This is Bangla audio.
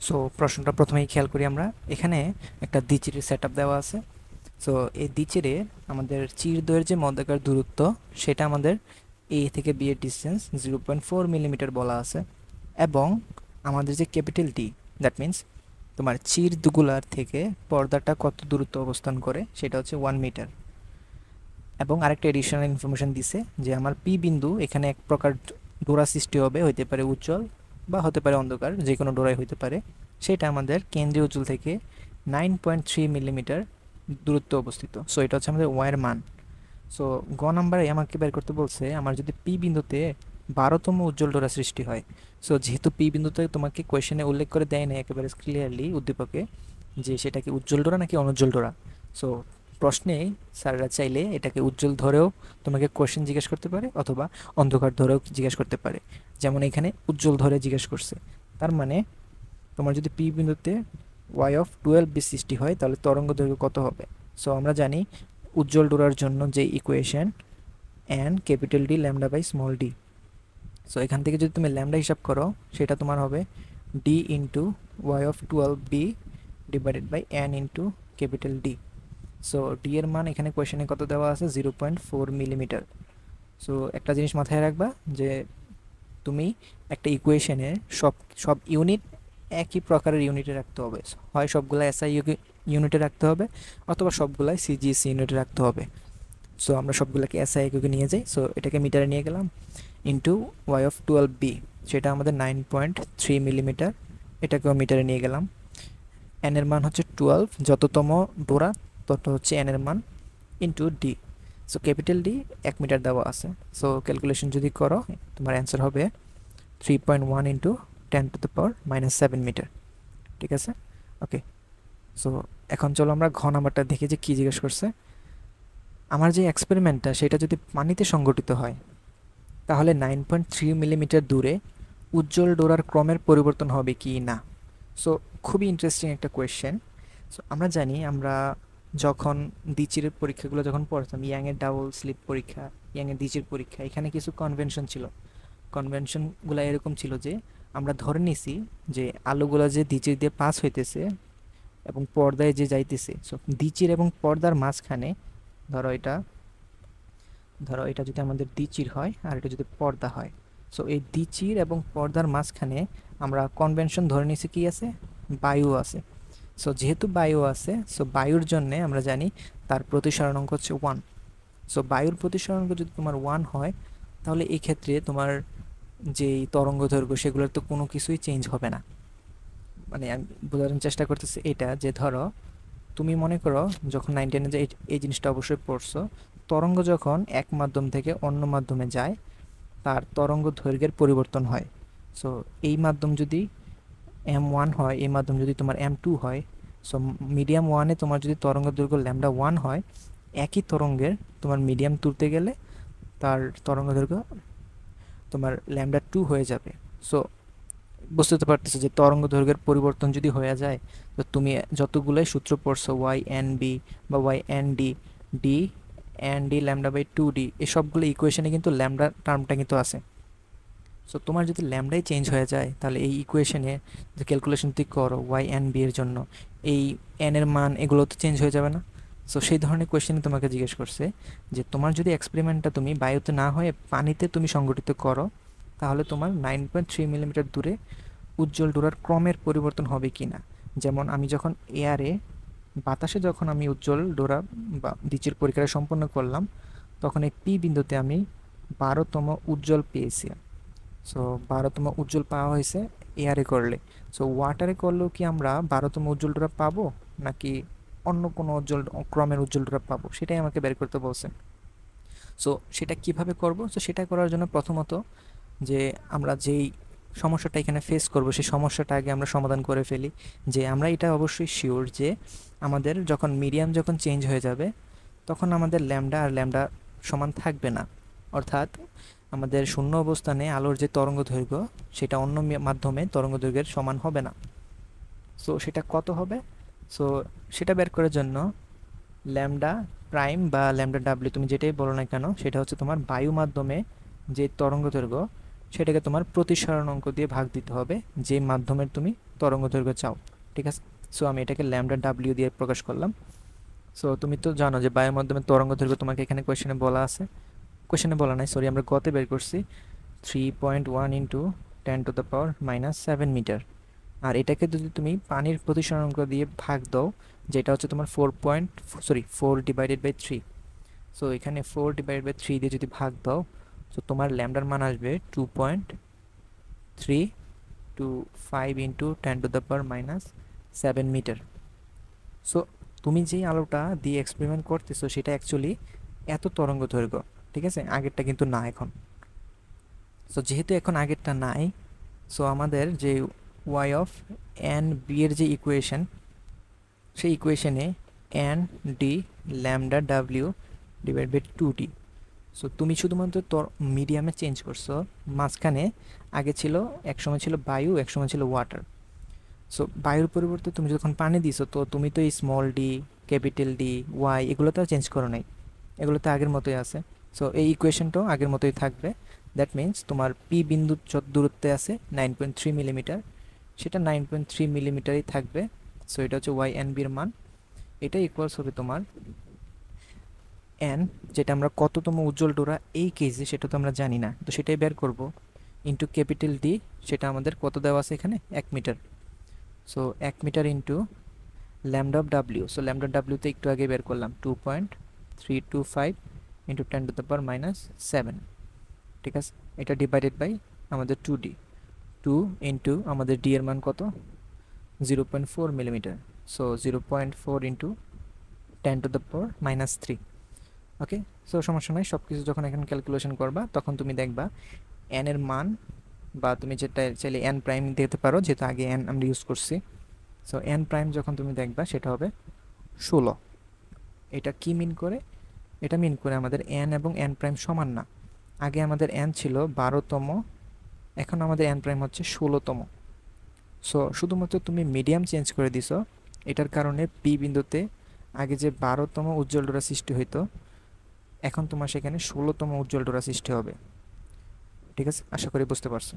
সো প্রশ্নটা প্রথমেই খেয়াল করি আমরা। এখানে একটা দ্বিচিরের সেট আপ দেওয়া আছে। সো এই দ্বিচিরে আমাদের চির দ্বয়ের যে মধ্যকার দূরত্ব সেটা আমাদের এ থেকে বি এর ডিস্টেন্স 0.4 মিলিমিটার বলা আছে, এবং আমাদের যে ক্যাপিটাল ডি, দ্যাট মিন্স তোমার চির দুগুলার থেকে পর্দাটা কত দূরত্ব অবস্থান করে সেটা হচ্ছে 1 মিটার। এবং আরেকটা এডিশনাল ইনফরমেশন দিছে যে আমার পি বিন্দু এখানে এক প্রকার ডোরা সৃষ্টি হবে, হইতে পারে উজ্জ্বল বা হতে পারে অন্ধকার, যে কোনো ডোরাই হইতে পারে। সেটা আমাদের কেন্দ্রীয় উজ্জ্বল থেকে 9.3 মিলিমিটার দূরত্ব অবস্থিত। সো এটা হচ্ছে আমাদের ওয়াইয়ের মান। সো গ নাম্বারে আমাকে বের করতে বলছে আমার যদি পি বিন্দুতে 12তম উজ্জ্বল ডোরা সৃষ্টি হয়। সো যেহেতু পি বিন্দুতে তোমাকে কোয়েশনে উল্লেখ করে দেয় না একেবারে ক্লিয়ারলি উদ্দীপকে যে সেটা কি উজ্জ্বল ডোরা নাকি অনুজ্জ্বল ডোরা। সো প্রশ্নে স্যাররা চাইলে এটাকে উজ্জ্বল ধরেও তোমাকে কোয়েশ্চেন জিজ্ঞেস করতে পারে, অথবা অন্ধকার ধরেও জিজ্ঞেস করতে পারে। যেমন এখানে উজ্জ্বল ধরে জিজ্ঞেস করছে, তার মানে তোমার যদি পি বিন্দুতে y(12b) সৃষ্টি হয় তাহলে তরঙ্গ দৈর্ঘ্য কত হবে। সো আমরা জানি উজ্জ্বল ডোরার জন্য যে equation N capital D lambda by small D. So এখান থেকে যদি তুমি ল্যামডা হিসাব করো সেটা তোমার হবে D into y(12b) divided by N into capital D. So D এর মান এখানে কোয়েশনে কত দেওয়া আছে, 0.4 মিলিমিটার। সো একটা জিনিস মাথায় রাখবা যে তুমি একটা ইকুয়েশনে সব সব ইউনিট একই প্রকারের ইউনিটে রাখতে হবে। হয় সবগুলা এসআই ইউনিটে রাখতে হবে, অথবা সবগুলাই সিজিএসসি ইউনিটে রাখতে হবে। সো আমরা সবগুলোকে এসআই এককে নিয়ে যাই। সো এটাকে মিটারে নিয়ে গেলাম ইন্টু y(12b), সেটা আমাদের 9.3 মিলিমিটার। এটাকেও মিটারে নিয়ে গেলাম। এন এর মান হচ্ছে 12, যততম ডোরা তত হচ্ছে এন এর মান, into d. So capital D 1 metre দেওয়া আছে। সো ক্যালকুলেশন যদি করো তোমার অ্যান্সার হবে 3.1 ইন্টু 10⁻⁻7 মিটার। ঠিক আছে, ওকে। সো এখন চলো আমরা ঘ নাম্বারটা দেখি যে কী জিজ্ঞেস করছে। আমার যে এক্সপেরিমেন্টটা সেটা যদি পানিতে সংঘটিত হয় তাহলে 9.3 মিলিমিটার দূরে উজ্জ্বল ডোরার ক্রমের পরিবর্তন হবে কি না। সো খুবই ইন্টারেস্টিং একটা কোয়েশ্চেন। সো আমরা জানি আমরা যখন দ্বিচিরের পরীক্ষাগুলো যখন পড়তাম, ইয়াংয়ের ডাবল স্লিপ পরীক্ষা, ইয়াংয়ের দ্বিচির পরীক্ষা, এখানে কিছু কনভেনশন ছিল। কনভেনশনগুলো এরকম ছিল যে আমরা ধরে নিছি যে আলোগুলো যে দ্বিচির দিয়ে পাস হইতেছে এবং পর্দায় যে যাইতেছে, সো দ্বিচির এবং পর্দার মাঝখানে, ধরো এটা ধরো এটা যদি আমাদের দ্বিচির হয় আর এটা যদি পর্দা হয়, সো এই দ্বিচির এবং পর্দার মাঝখানে আমরা কনভেনশন ধরে নিছি কি আছে, বায়ু আছে। সো যেহেতু বায়ু আছে, সো বায়ুর জন্যে আমরা জানি তার প্রতিসরণাঙ্ক হচ্ছে 1। সো বায়ুর প্রতিসরণাঙ্ক যদি তোমার 1 হয় তাহলে এই ক্ষেত্রে তোমার যেই তরঙ্গ দৈর্ঘ্য সেগুলোর তো কোনো কিছুই চেঞ্জ হবে না। মানে আমি বোঝানোর চেষ্টা করতেছি এটা যে ধরো তুমি মনে করো যখন 9-10 যে এই জিনিসটা অবশ্যই পড়ছো, তরঙ্গ যখন এক মাধ্যম থেকে অন্য মাধ্যমে যায় তার তরঙ্গ দৈর্ঘ্যের পরিবর্তন হয়। সো এই মাধ্যম যদি m1 হয়, এই মাধ্যম যদি তোমার m2 হয়, সো মিডিয়াম ওয়ানে তোমার যদি তরঙ্গ দৈর্ঘ্য λ1 হয়, একই তরঙ্গের তোমার মিডিয়াম তুলতে গেলে তার তরঙ্গ দৈর্ঘ্য তোমার λ2 হয়ে যাবে। সো বুঝতে পারতেছো যে তরঙ্গ দৈর্ঘ্যের পরিবর্তন যদি হয়ে যায়, তো তুমি যতগুলোই সূত্র পড়ছো ওয়াই এন বি বা y n d, d n d λ/2d, এই সবগুলো ইকুয়েশনে কিন্তু ল্যামডা টার্মটা কিন্তু আছে। সো তোমার যদি ল্যামডাই চেঞ্জ হয়ে যায় তাহলে এই ইকুয়েশনে যে ক্যালকুলেশন তুই করো ওয়াই এন বি এর জন্য, এই এন এর মান এগুলো তো চেঞ্জ হয়ে যাবে না। সো সেই ধরনের কোয়েশ্চেনে তোমাকে জিজ্ঞেস করছে যে তোমার যদি এক্সপেরিমেন্টটা তুমি বায়ুতে না হয়ে পানিতে তুমি সংগঠিত করো তাহলে তোমার 9.3 মিলিমিটার দূরে উজ্জ্বল ডোরার ক্রমের পরিবর্তন হবে কি না। যেমন আমি যখন এয়ারে, বাতাসে যখন আমি উজ্জ্বল ডোরা বা দ্বিচির পরীক্ষাটা সম্পন্ন করলাম তখন এই পি বিন্দুতে আমি 12তম উজ্জ্বল পেয়েছি। সো 12তম উজ্জ্বল পাওয়া হয়েছে এয়ারে করলে। সো ওয়াটারে করলেও কি আমরা 12তম উজ্জ্বল ডোরা পাবো, নাকি অন্য কোনো উজ্জ্বল ক্রমের উজ্জ্বল ডোরা পাবো, সেটাই আমাকে বের করতে বলছে। সো সেটা কিভাবে করব, সো সেটা করার জন্য প্রথমত যে আমরা যেই সমস্যাটা এখানে ফেস করব সেই সমস্যাটা আগে আমরা সমাধান করে ফেলি। যে আমরা এটা অবশ্যই শিওর যে আমাদের যখন মিডিয়াম যখন চেঞ্জ হয়ে যাবে তখন আমাদের ল্যামডা আর ল্যামডা সমান থাকবে না। অর্থাৎ আমাদের শূন্য অবস্থানে আলোর যে তরঙ্গ দৈর্ঘ্য সেটা অন্য মাধ্যমে তরঙ্গ দৈর্ঘ্যের সমান হবে না। সো সেটা কত হবে, সো সেটা বের করার জন্য ল্যামডা প্রাইম বা ল্যামডা ডাব্লিউ তুমি যেটাই বলো না কেন সেটা হচ্ছে তোমার বায়ু মাধ্যমে যে তরঙ্গ দৈর্ঘ্য সেটাকে তোমার প্রতিসরণ অঙ্ক দিয়ে ভাগ দিতে হবে যে মাধ্যমের তুমি তরঙ্গ দৈর্ঘ্য চাও, ঠিক আছে। সো আমি এটাকে ল্যামডা ডাব্লিউ দিয়ে প্রকাশ করলাম। সো তুমি তো জানো যে বায়ুর মাধ্যমে তরঙ্গ দৈর্ঘ্য তোমাকে এখানে কোয়েশ্চেনে বলা আছে, কোয়েশ্চেনে বলা নাই সরি, আমরা গতে বের করছি 3.1 ইন্টু 10⁻⁻7 মিটার। আর এটাকে যদি তুমি পানির প্রতিসরাঙ্ক দিয়ে ভাগ দাও, যেটা হচ্ছে তোমার 4/3, সো এখানে 4/3 দিয়ে যদি ভাগ দাও, সো তোমার ল্যামডার মান আসবে 2.325 ইন্টু 10⁻⁻7 মিটার। সো তুমি যেই আলোটা দিয়ে এক্সপেরিমেন্ট করতেছো সেটা অ্যাকচুয়ালি এত তরঙ্গ দৈর্ঘ্য, ঠিক আছে, আগেরটা কিন্তু না এখন। সো যেহেতু এখন আগেরটা নাই, সো আমাদের যে ওয়াই অফ এন বি এর যে ইকুয়েশন, সেই ইকুয়েশনে এন ডি ল্যামডা ডাব্লিউ ডিভাইড বাই 2d। সো তুমি শুধুমাত্র তোর মিডিয়ামে চেঞ্জ করছো, মাঝখানে আগে ছিল, একসময় ছিল বায়ু, একসময় ছিল ওয়াটার। সো বায়ুর পরিবর্তে তুমি যখন পানি দিছো, তো তুমি তো এই small d, capital D, y এগুলো তো চেঞ্জ করো নাই, এগুলো তো আগের মতোই আছে। সো এই ইকুয়েশনটাও আগের মতোই থাকবে। দ্যাট মিন্স তোমার পি বিন্দু যত দূরত্বে আছে 9.3 মিলিমিটার, সেটা 9.3 মিলিমিটারই থাকবে। সো এটা হচ্ছে ওয়াই এন বির মান। এটা ইকুয়ালস হবে তোমার এন, যেটা আমরা কততম উজ্জ্বল ডোরা এই কেজে সেটা তো আমরা জানি না, তো সেটাই বের করব, ইন্টু ক্যাপিটাল ডি, সেটা আমাদের কত দেওয়া আছে এখানে 1 metre. So 1 metre into lambda of W, so lambda ডাব্লিউতে একটু আগে বের করলাম 2.325 ইন্টু 10⁻⁻7, ঠিক আছে। এটা ডিভাইডেড বাই আমাদের 2d, 2 ইন্টু আমাদের ডি এর মান কত 0.4 মিলিমিটার। So 0.4 into 10⁻⁻3। ওকে, সো সমস্যা নয়, সব কিছু যখন এখানে ক্যালকুলেশন করবা তখন তুমি দেখবা এন এর মান, বা তুমি যেটা চাইলে এন প্রাইম দিতে পারো, যেহেতু আগে এন আমরা ইউজ করছি। সো এন প্রাইম যখন তুমি দেখবা সেটা হবে 16। এটা কি মিন করে? এটা মিন করে আমাদের এন এবং এন প্রাইম সমান না। আগে আমাদের এন ছিল 12তম, এখন আমাদের এন প্রাইম হচ্ছে 16তম। সো শুধুমাত্র তুমি মিডিয়াম চেঞ্জ করে দিছো, এটার কারণে পি বিন্দুতে আগে যে 12তম উজ্জ্বল ডোরা সৃষ্টি হইতো, এখন তোমার সেখানে 16তম উজ্জ্বল ডোরা সৃষ্টি হবে। ঠিক আছে, আশা করি বুঝতে পারছো।